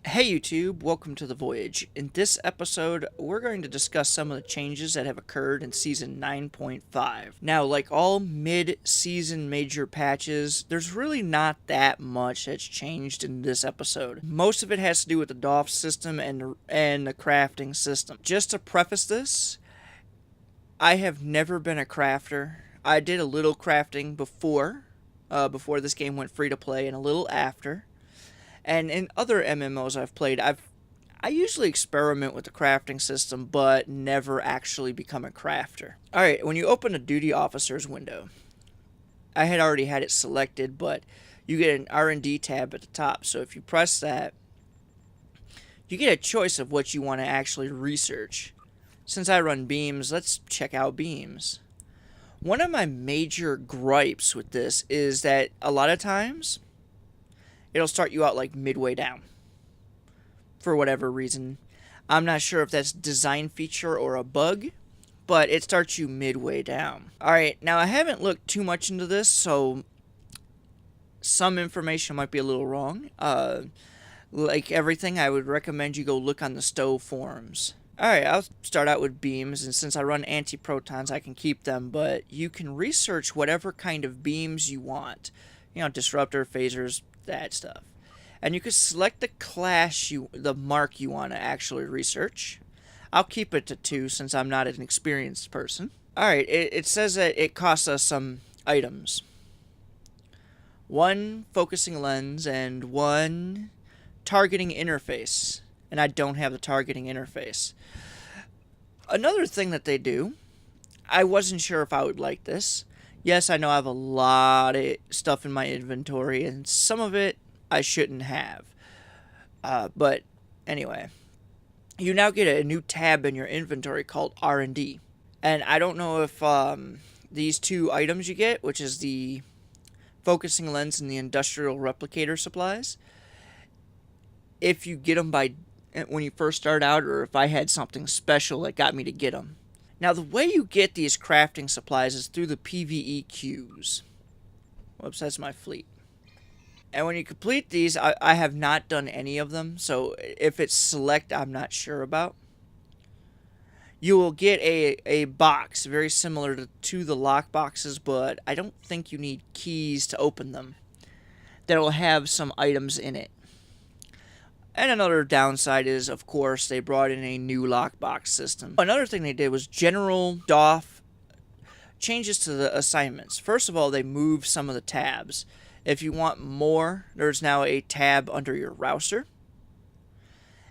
Hey YouTube, welcome to the Voyage. In this episode, we're going to discuss some of the changes that have occurred in Season 9.5. Now, like all mid-season major patches, there's really not that much that's changed in this episode. Most of it has to do with the DOF system and the crafting system. Just to preface this, I have never been a crafter. I did a little crafting before this game went free to play, and a little after. And in other MMOs I've played, I usually experiment with the crafting system, but never actually become a crafter. Alright, when you open a duty officer's window, I had already had it selected, but you get an R&D tab at the top. So if you press that, you get a choice of what you want to actually research. Since I run beams, let's check out beams. One of my major gripes with this is that a lot of times it'll start you out like midway down for whatever reason. I'm not sure if that's a design feature or a bug, but it starts you midway down. Alright, now I haven't looked too much into this, so some information might be a little wrong. Like everything, I would recommend you go look on the stove forums. Alright, I'll start out with beams, and since I run anti-protons, I can keep them, but you can research whatever kind of beams you want. You know, disruptor, phasers, that stuff. And you can select the class the mark you want to actually research. I'll keep it to 2 since I'm not an experienced person. Alright, it says that it costs us some items. 1 focusing lens and 1 targeting interface. And I don't have the targeting interface. Another thing that they do, I wasn't sure if I would like this. Yes, I know I have a lot of stuff in my inventory, and some of it I shouldn't have. But anyway, you now get a new tab in your inventory called R&D. And I don't know if these 2 items you get, which is the focusing lens and the industrial replicator supplies, if you get them when you first start out, or if I had something special that got me to get them. Now, the way you get these crafting supplies is through the PvE queues. Whoops, that's my fleet. And when you complete these, I have not done any of them, so if it's select, I'm not sure about. You will get a box very similar to the lock boxes, but I don't think you need keys to open them. That will have some items in it. And another downside is, of course, they brought in a new lockbox system. Another thing they did was general DOF changes to the assignments. First of all, they moved some of the tabs. If you want more, there's now a tab under your router.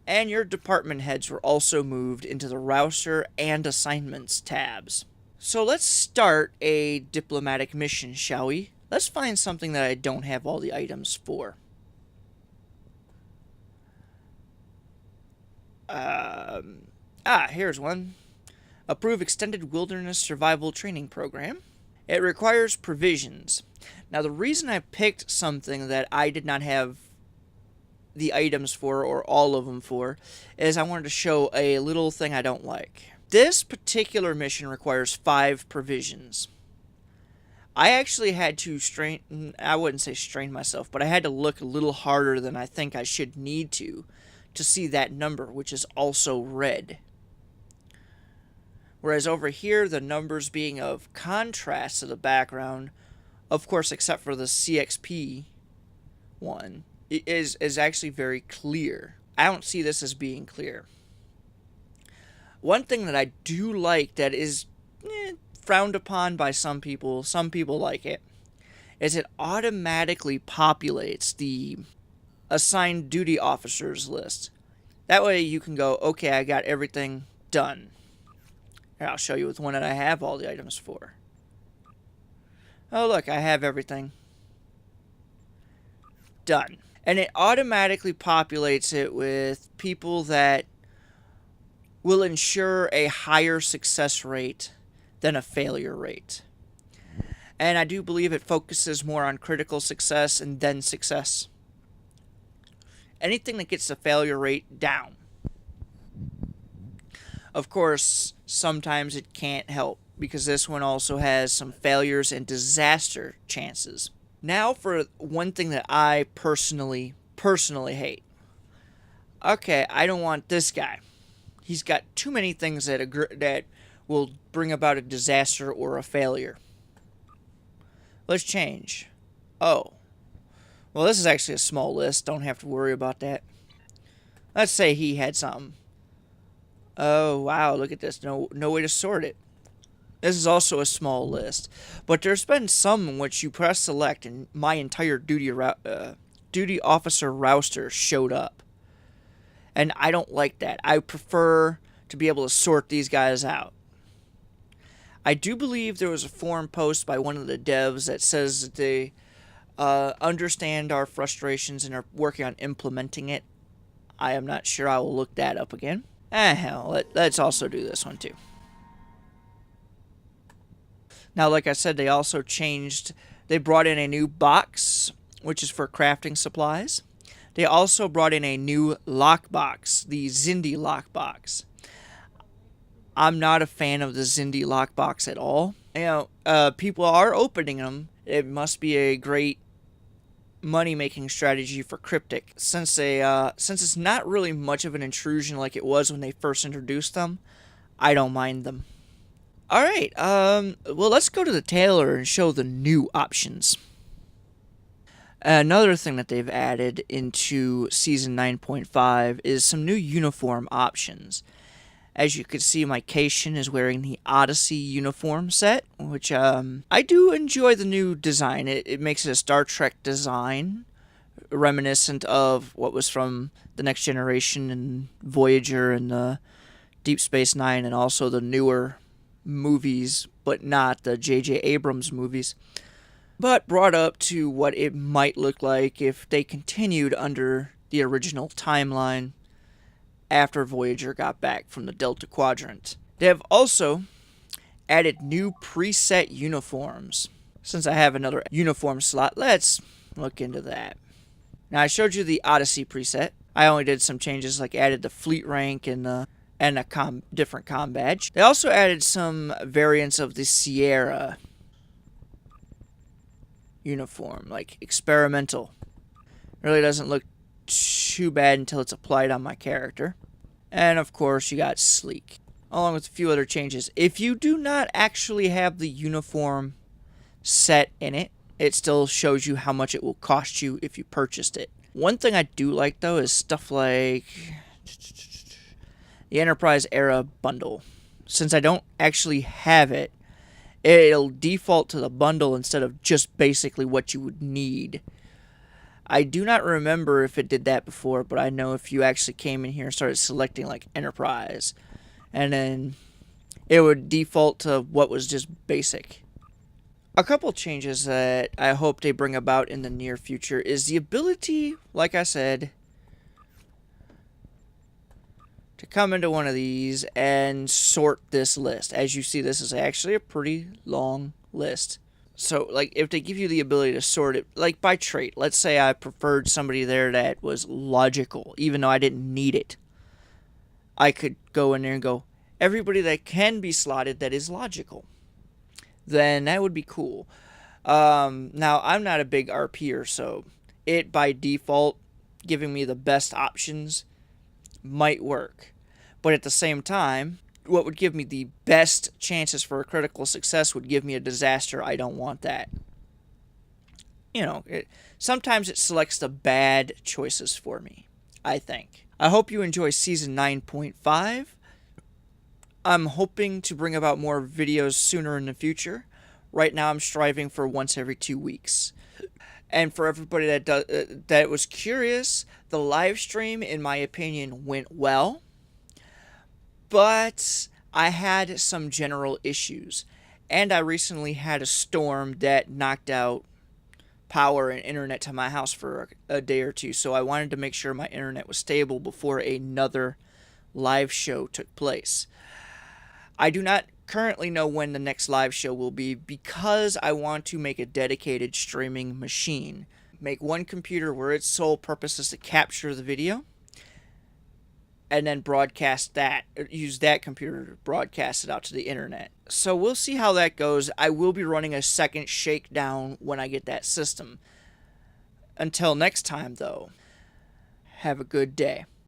And your department heads were also moved into the router and assignments tabs. So let's start a diplomatic mission, shall we? Let's find something that I don't have all the items for. Here's one. Approve Extended Wilderness Survival Training Program. It requires provisions. Now, the reason I picked something that I did not have the items for, or all of them for, is I wanted to show a little thing I don't like. This particular mission requires 5 provisions. I actually had to I wouldn't say strain myself, but I had to look a little harder than I think I should need to see that number, which is also red. Whereas over here, the numbers being of contrast to the background, of course, except for the CXP one, is actually very clear. I don't see this as being clear. One thing that I do like that is frowned upon by some people like it, is it automatically populates the assigned duty officers list. That way you can go, okay, I got everything done. Here, I'll show you with one that I have all the items for. Oh, look, I have everything done. And it automatically populates it with people that will ensure a higher success rate than a failure rate. And I do believe it focuses more on critical success and then success. Anything that gets the failure rate down. Of course, sometimes it can't help, because this one also has some failures and disaster chances. Now for one thing that I personally hate. Okay, I don't want this guy. He's got too many things that will bring about a disaster or a failure. Let's change. Oh. Well, this is actually a small list. Don't have to worry about that. Let's say he had something. Oh, wow. Look at this. No way to sort it. This is also a small list. But there's been some in which you press select and my entire duty officer roster showed up. And I don't like that. I prefer to be able to sort these guys out. I do believe there was a forum post by one of the devs that says that they understand our frustrations and are working on implementing it. I am not sure. I will look that up again. Hell, let's also do this one too. Now, like I said, they also they brought in a new box, which is for crafting supplies. They also brought in a new lockbox, the Zindi lockbox. I'm not a fan of the Zindi lockbox at all. You know, people are opening them. It must be a great money-making strategy for Cryptic. Since it's not really much of an intrusion like it was when they first introduced them, I don't mind them. Alright, well, let's go to the tailor and show the new options. Another thing that they've added into Season 9.5 is some new uniform options. As you can see, my Cation is wearing the Odyssey uniform set, which I do enjoy the new design. It makes it a Star Trek design, reminiscent of what was from The Next Generation and Voyager and Deep Space Nine, and also the newer movies, but not the J.J. Abrams movies. But brought up to what it might look like if they continued under the original timeline after Voyager got back from the Delta Quadrant. They have also added new preset uniforms. Since I have another uniform slot, let's look into that. Now, I showed you the Odyssey preset. I only did some changes, like added the fleet rank and a different comm badge. They also added some variants of the Sierra uniform, like experimental. Really doesn't look too bad until it's applied on my character. And of course, you got sleek, along with a few other changes. If you do not actually have the uniform set in it, it still shows you how much it will cost you if you purchased it. One thing I do like, though, is stuff like the Enterprise Era bundle. Since I don't actually have it, it'll default to the bundle instead of just basically what you would need. I do not remember if it did that before, but I know if you actually came in here and started selecting like Enterprise, and then it would default to what was just basic. A couple changes that I hope they bring about in the near future is the ability, like I said, to come into one of these and sort this list. As you see, this is actually a pretty long list. So, like, if they give you the ability to sort it, like, by trait, let's say I preferred somebody there that was logical, even though I didn't need it. I could go in there and go, everybody that can be slotted that is logical. Then that would be cool. Now, I'm not a big RPer, so it, by default, giving me the best options might work. But at the same time, what would give me the best chances for a critical success would give me a disaster. I don't want that. You know, sometimes it selects the bad choices for me, I think. I hope you enjoy Season 9.5. I'm hoping to bring about more videos sooner in the future. Right now I'm striving for once every 2 weeks. And for everybody that was curious, the live stream, in my opinion, went well. But I had some general issues. And I recently had a storm that knocked out power and internet to my house for a day or two. So I wanted to make sure my internet was stable before another live show took place. I do not currently know when the next live show will be because I want to make a dedicated streaming machine. Make one computer where its sole purpose is to capture the video and then broadcast that, use that computer to broadcast it out to the internet. So we'll see how that goes. I will be running a second shakedown when I get that system. Until next time, though, have a good day.